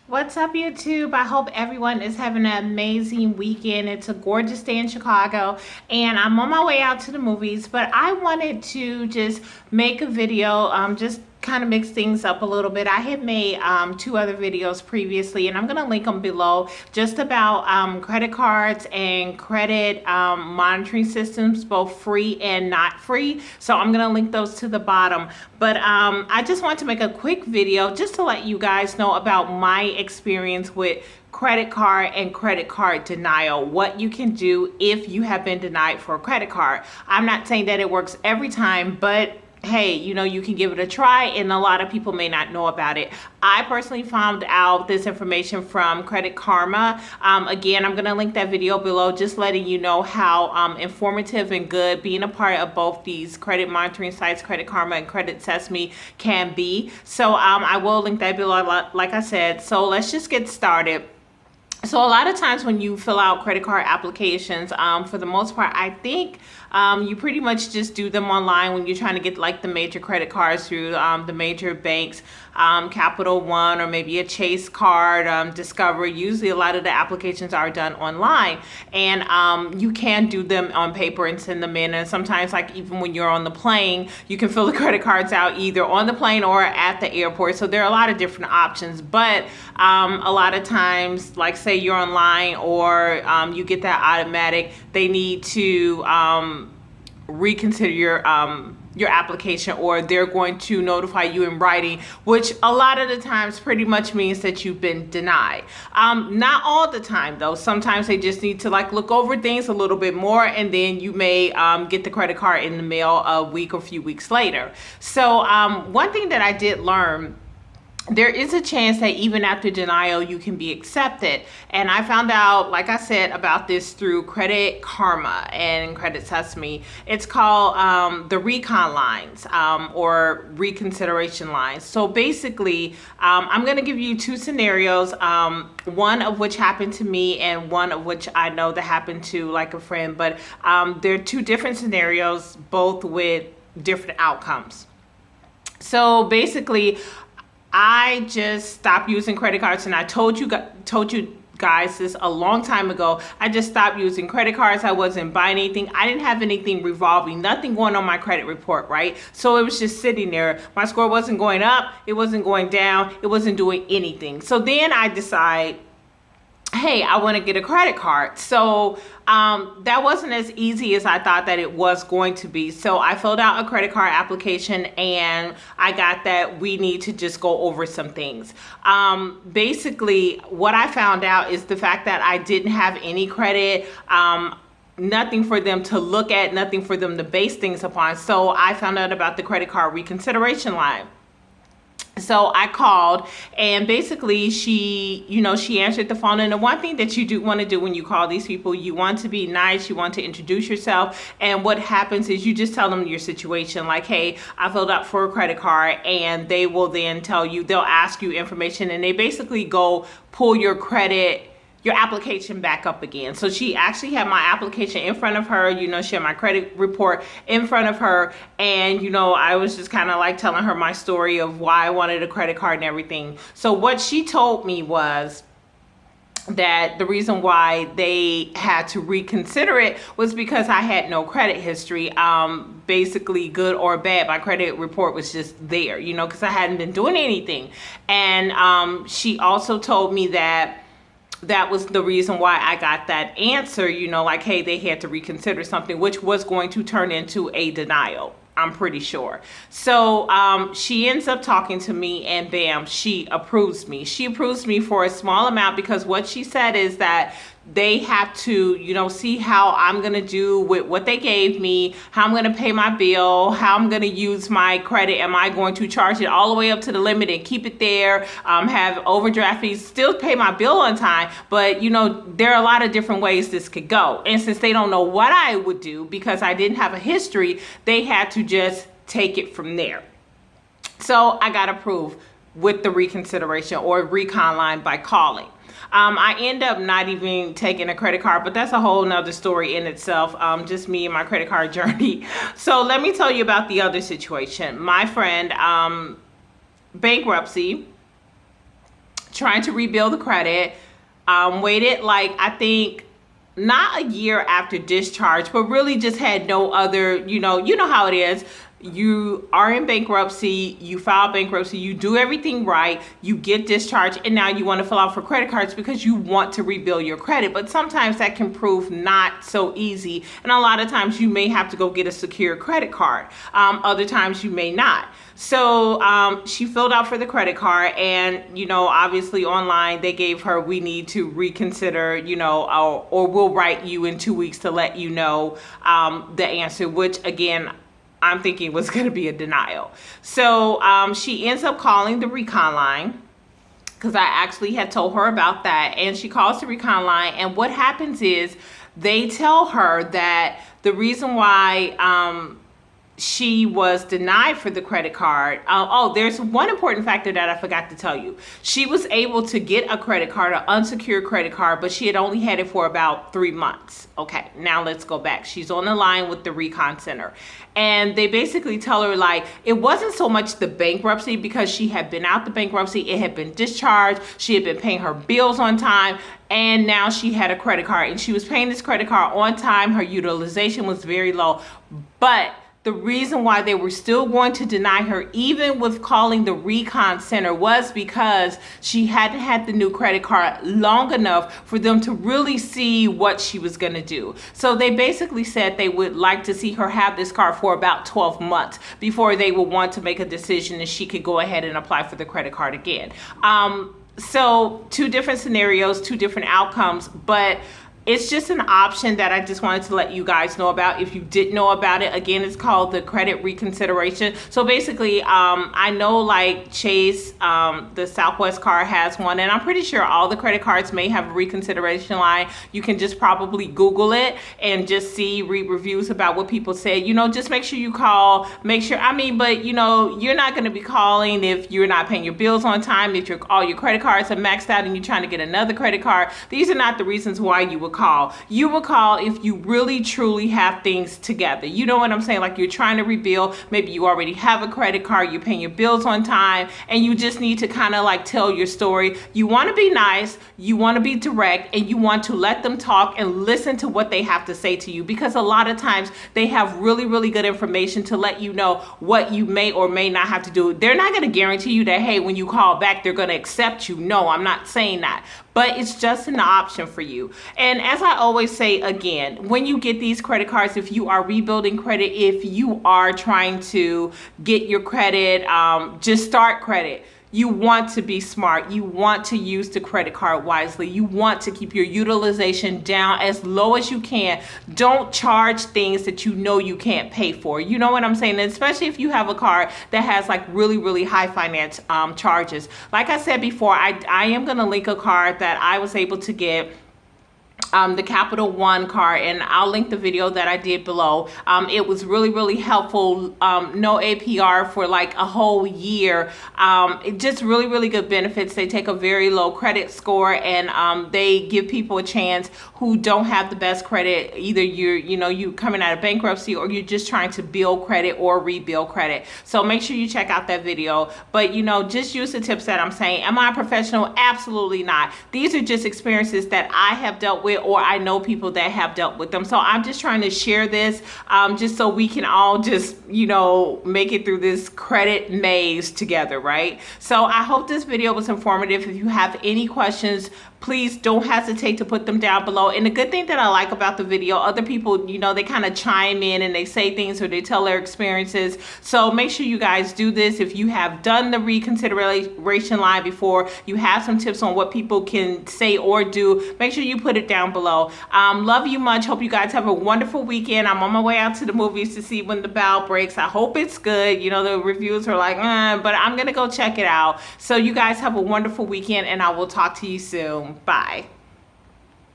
What's up, YouTube? I hope everyone is having an amazing weekend. It's a gorgeous day in Chicago, and I'm on my way out to the movies. But I wanted to just make a video, just kind of mix things up a little bit. I had made two other videos previously, and I'm going to link them below, just about credit cards and credit monitoring systems, both free and not free. So I'm going to link those to the bottom. But I just want to make a quick video just to let you guys know about my experience with credit card and credit card denial, what you can do if you have been denied for a credit card. I'm not saying that it works every time, but hey, you can give it a try, and a lot of people may not know about it. I personally found out this information from Credit Karma. Again, I'm going to link that video below, just letting you know how informative and good being a part of both these credit monitoring sites, Credit Karma and Credit Sesame, can be. So I will link that below, like I said. So let's just get started. So a lot of times when you fill out credit card applications, for the most part, I think you pretty much just do them online when you're trying to get like the major credit cards through the major banks, Capital One, or maybe a Chase card, Discover. Usually a lot of the applications are done online, and you can do them on paper and send them in. And sometimes, like even when you're on the plane, you can fill the credit cards out either on the plane or at the airport. So there are a lot of different options, but a lot of times, like say you're online or you get that automatic, they need to reconsider your application, or they're going to notify you in writing, which a lot of the times pretty much means that you've been denied. Not all the time though. Sometimes they just need to like look over things a little bit more, and then you may get the credit card in the mail a week or a few weeks later. So one thing that I did learn, there is a chance that even after denial, you can be accepted. And I found out, like I said, about this through Credit Karma and Credit Sesame. It's called the recon lines, or reconsideration lines. So basically, I'm going to give you two scenarios, one of which happened to me and one of which I know that happened to like a friend. But they're two different scenarios, both with different outcomes. So basically, I just stopped using credit cards, and I told you guys this a long time ago. I just stopped using credit cards. I wasn't buying anything. I didn't have anything revolving, nothing going on my credit report, right? So it was just sitting there. My score wasn't going up, it wasn't going down, it wasn't doing anything. So then I decide, hey, I want to get a credit card. So that wasn't as easy as I thought that it was going to be. So I filled out a credit card application, and I got that we need to just go over some things. Basically, what I found out is the fact that I didn't have any credit, nothing for them to look at, nothing for them to base things upon. So I found out about the credit card reconsideration line. So I called, and basically she answered the phone. And the one thing that you do want to do when you call these people, you want to be nice, you want to introduce yourself. And what happens is you just tell them your situation, like, hey, I filled out for a credit card, and they will then tell you, they'll ask you information, and they basically go pull your application back up again. So she actually had my application in front of her, she had my credit report in front of her, and I was just kind of like telling her my story of why I wanted a credit card and everything. So what she told me was that the reason why they had to reconsider it was because I had no credit history, basically good or bad. My credit report was just there, because I hadn't been doing anything. And she also told me that was the reason why I got that answer, like, hey, they had to reconsider something, which was going to turn into a denial, I'm pretty sure. So she ends up talking to me, and bam, she approves me. She approves me for a small amount, because what she said is that they have to, see how I'm going to do with what they gave me, how I'm going to pay my bill, how I'm going to use my credit. Am I going to charge it all the way up to the limit and keep it there, have overdraft fees, still pay my bill on time? But, there are a lot of different ways this could go. And since they don't know what I would do, because I didn't have a history, they had to just take it from there. So I got approved with the reconsideration or recon line by calling. I end up not even taking a credit card, but that's a whole nother story in itself. Just me and my credit card journey. So let me tell you about the other situation. My friend, bankruptcy, trying to rebuild the credit. Waited like, I think, not a year after discharge, but really just had no other, you know how it is. You are in bankruptcy, you file bankruptcy, you do everything right, you get discharged, and now you want to fill out for credit cards because you want to rebuild your credit. But sometimes that can prove not so easy, and a lot of times you may have to go get a secure credit card. Other times you may not. So she filled out for the credit card, and obviously online they gave her, we need to reconsider, or we'll write you in 2 weeks to let you know the answer, which again, I'm thinking was going to be a denial. So she ends up calling the Recon line, because I actually had told her about that. And she calls the Recon line, and what happens is they tell her that the reason why she was denied for the credit card. There's one important factor that I forgot to tell you. She was able to get a credit card, an unsecured credit card, but she had only had it for about 3 months. Okay, now let's go back. She's on the line with the Recon Center. And they basically tell her, like, it wasn't so much the bankruptcy, because she had been out the bankruptcy, it had been discharged, she had been paying her bills on time, and now she had a credit card. And she was paying this credit card on time. Her utilization was very low. But the reason why they were still going to deny her, even with calling the Recon Center, was because she hadn't had the new credit card long enough for them to really see what she was going to do. So they basically said they would like to see her have this card for about 12 months before they would want to make a decision and she could go ahead and apply for the credit card again. So 2 different scenarios, 2 different outcomes, but it's just an option that I just wanted to let you guys know about. If you didn't know about it, again, it's called the credit reconsideration. So basically, I know like Chase, the Southwest card has one, and I'm pretty sure all the credit cards may have a reconsideration line. You can just probably Google it and just read reviews about what people say. Just make sure you call, but you're not going to be calling if you're not paying your bills on time, if all your credit cards are maxed out and you're trying to get another credit card. These are not the reasons why you would call. You will call if you really truly have things together. You know what I'm saying? Like, you're trying to rebuild. Maybe you already have a credit card, you're paying your bills on time, and you just need to kind of like tell your story. You want to be nice, you want to be direct, and you want to let them talk and listen to what they have to say to you, because a lot of times they have really, really good information to let you know what you may or may not have to do. They're not going to guarantee you that, hey, when you call back, they're going to accept you. No, I'm not saying that. But it's just an option for you. And as I always say, again, when you get these credit cards, if you are rebuilding credit, if you are trying to get your credit, just start credit, you want to be smart. You want to use the credit card wisely. You want to keep your utilization down as low as you can. Don't charge things that you know you can't pay for. You know what I'm saying? And especially if you have a card that has like really, really high finance charges. Like I said before, I am going to link a card that I was able to get, the Capital One card, and I'll link the video that I did below. It was really, really helpful. No APR for like a whole year. Just really, really good benefits. They take a very low credit score, and they give people a chance who don't have the best credit. Either you coming out of bankruptcy, or you're just trying to build credit or rebuild credit. So make sure you check out that video. But just use the tips that I'm saying. Am I a professional? Absolutely not. These are just experiences that I have dealt with, or I know people that have dealt with them. So I'm just trying to share this just so we can all just, make it through this credit maze together, right? So I hope this video was informative. If you have any questions, please don't hesitate to put them down below. And the good thing that I like about the video, other people, they kind of chime in and they say things or they tell their experiences. So make sure you guys do this. If you have done the reconsideration line before, you have some tips on what people can say or do, make sure you put it down below. Love you much. Hope you guys have a wonderful weekend. I'm on my way out to the movies to see When the Bow Breaks. I hope it's good. The reviews are like, but I'm going to go check it out. So you guys have a wonderful weekend, and I will talk to you soon. Bye.